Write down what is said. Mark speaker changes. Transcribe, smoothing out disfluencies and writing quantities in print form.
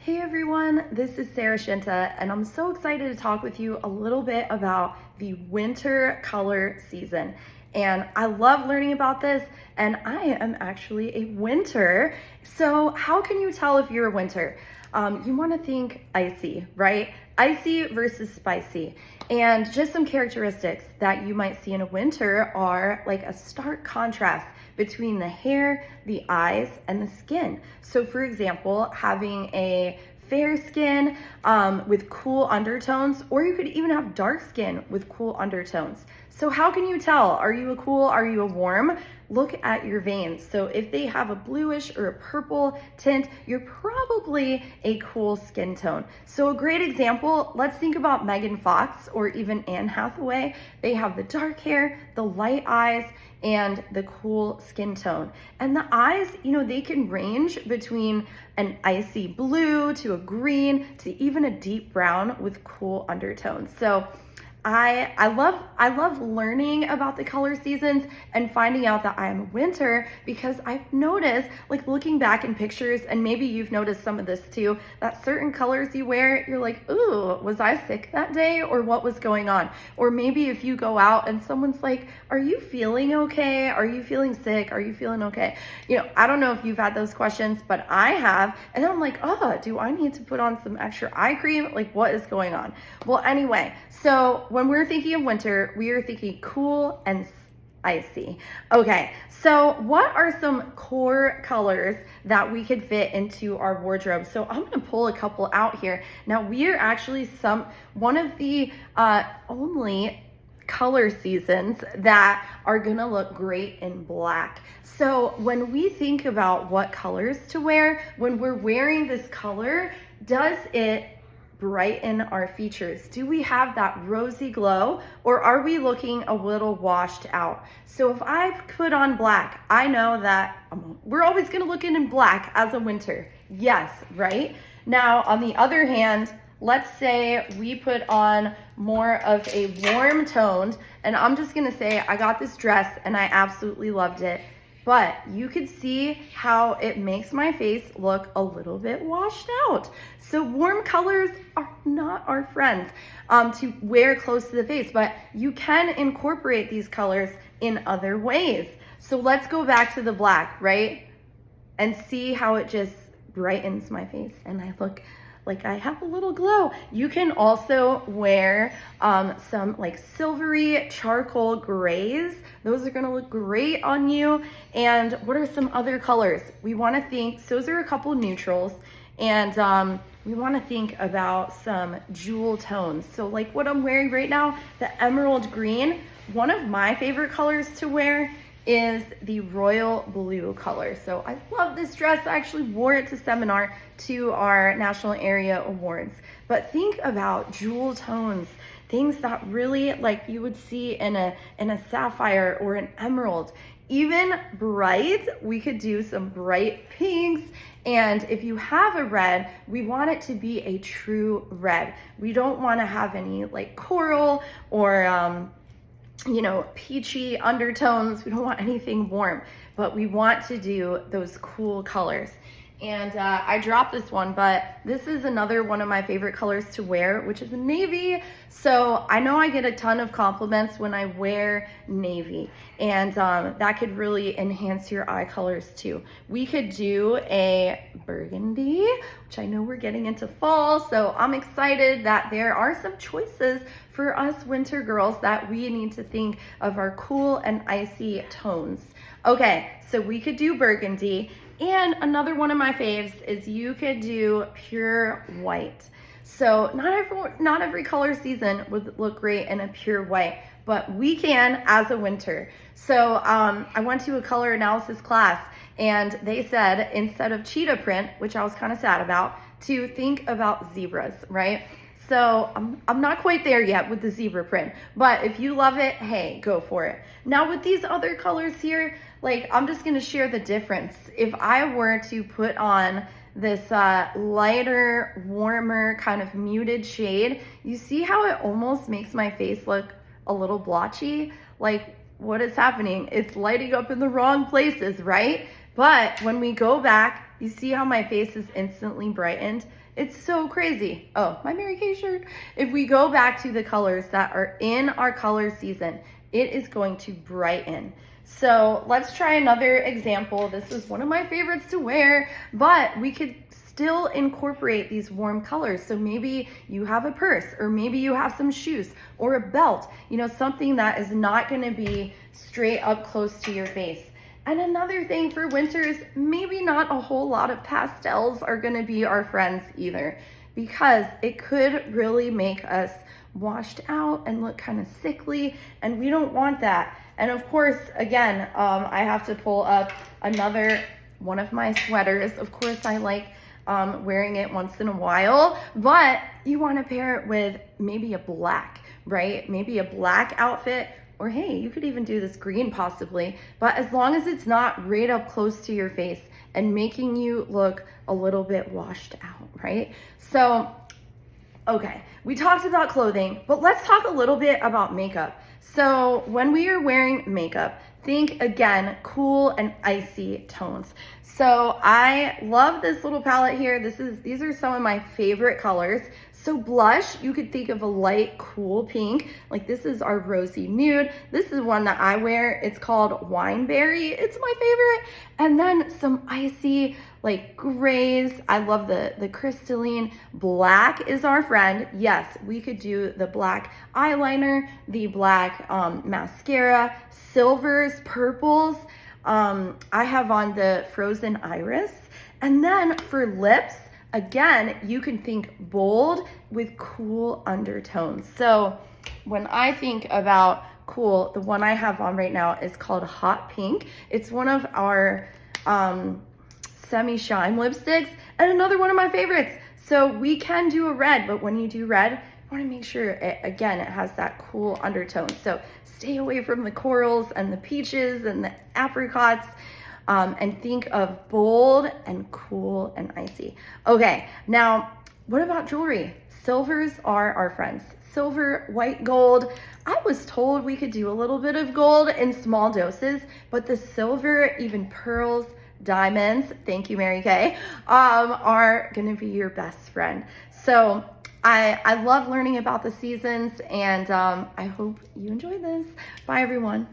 Speaker 1: Hey everyone, this is Sarah Shinta, and I'm so excited to talk with you a little bit about the winter color season. And I love learning about this, and I am actually a winter. So how can you tell if you're a winter? You want to think icy, right? Icy versus spicy. And just some characteristics that you might see in a winter are like a stark contrast between the hair, the eyes, and the skin. So for example, having a fair skin with cool undertones, or you could even have dark skin with cool undertones. So how can you tell? Are you a cool? Are you a warm? Look at your veins. So if they have a bluish or a purple tint, you're probably a cool skin tone. So a great example, let's think about Megan Fox or even Anne Hathaway. They have the dark hair, the light eyes, and the cool skin tone. And the eyes, they can range between an icy blue to a green to even a deep brown with cool undertones. So I love learning about the color seasons and finding out that I am a winter, because I've noticed, like looking back in pictures, and maybe you've noticed some of this too, that certain colors you wear, you're like, ooh, was I sick that day, or what was going on? Or maybe if you go out and someone's like, are you feeling okay? Are you feeling sick? Are you feeling okay? I don't know if you've had those questions, but I have, and I'm like, oh, do I need to put on some extra eye cream? Like, what is going on? Well, anyway, so when we're thinking of winter, we are thinking cool and icy. Okay, so what are some core colors that we could fit into our wardrobe? So I'm gonna pull a couple out here. Now we are actually one of the only color seasons that are gonna look great in black. So when we think about what colors to wear, when we're wearing this color, does it brighten our features? Do we have that rosy glow, or are we looking a little washed out? So if I put on black, I know that we're always gonna look in black as a winter. Yes, right? Now, on the other hand, let's say we put on more of a warm toned, and I'm just gonna say I got this dress and I absolutely loved it, but you could see how it makes my face look a little bit washed out. So warm colors are not our friends to wear close to the face, but you can incorporate these colors in other ways. So let's go back to the black, right? And see how it just brightens my face and I look like I have a little glow. You can also wear some like silvery charcoal grays. Those are gonna look great on you. And what are some other colors? We wanna think, so those are a couple neutrals, and we wanna think about some jewel tones. So like what I'm wearing right now, the emerald green. One of my favorite colors to wear is the royal blue color. So I love this dress. I actually wore it to seminar to our national area awards. But think about jewel tones, things that really like you would see in a sapphire or an emerald. Even bright, we could do some bright pinks. And if you have a red, we want it to be a true red. We don't want to have any like coral or peachy undertones. We don't want anything warm, but we want to do those cool colors. And I dropped this one, but this is another one of my favorite colors to wear, which is navy. So I know I get a ton of compliments when I wear navy, and that could really enhance your eye colors too. We could do a burgundy, which I know we're getting into fall, so I'm excited that there are some choices for us winter girls that we need to think of our cool and icy tones. Okay, so we could do burgundy. And another one of my faves is you could do pure white. So not every color season would look great in a pure white, but we can as a winter. So I went to a color analysis class, and they said instead of cheetah print, which I was kind of sad about, to think about zebras, right? So I'm not quite there yet with the zebra print, but if you love it, hey, go for it. Now with these other colors here, like I'm just gonna share the difference. If I were to put on this lighter, warmer, kind of muted shade, you see how it almost makes my face look a little blotchy? Like, what is happening? It's lighting up in the wrong places, right? But when we go back you see how my face is instantly brightened? It's so crazy. Oh, my Mary Kay shirt. If we go back to the colors that are in our color season, it is going to brighten. So let's try another example. This is one of my favorites to wear, but we could still incorporate these warm colors. So maybe you have a purse, or maybe you have some shoes or a belt, you know, something that is not gonna be straight up close to your face. And another thing for winters, maybe not a whole lot of pastels are gonna be our friends either, because it could really make us washed out and look kind of sickly, and we don't want that. And of course, again, I have to pull up another one of my sweaters. Of course, I like wearing it once in a while, but you want to pair it with maybe a black, right? Maybe a black outfit, or hey, you could even do this green possibly, but as long as it's not right up close to your face and making you look a little bit washed out, right? So, okay, we talked about clothing, but let's talk a little bit about makeup. So when we are wearing makeup, think again, cool and icy tones. So I love this little palette here. These are some of my favorite colors. So blush, you could think of a light, cool pink. Like this is our rosy nude. This is one that I wear. It's called Wineberry. It's my favorite. And then some icy, like grays. I love the crystalline. Black is our friend. Yes, we could do the black eyeliner, the black mascara, silvers, purples. I have on the Frozen Iris. And then for lips, again, you can think bold with cool undertones. So when I think about cool, the one I have on right now is called Hot Pink. It's one of our semi-shine lipsticks, and another one of my favorites. So we can do a red, but when you do red, I want to make sure it has that cool undertone. So stay away from the corals and the peaches and the apricots, and think of bold and cool and icy. Okay, now what about jewelry? Silvers are our friends. Silver, white gold. I was told we could do a little bit of gold in small doses, but the silver, even pearls, diamonds, thank you, Mary Kay, are gonna be your best friend. So I love learning about the seasons, and I hope you enjoy this. Bye, everyone.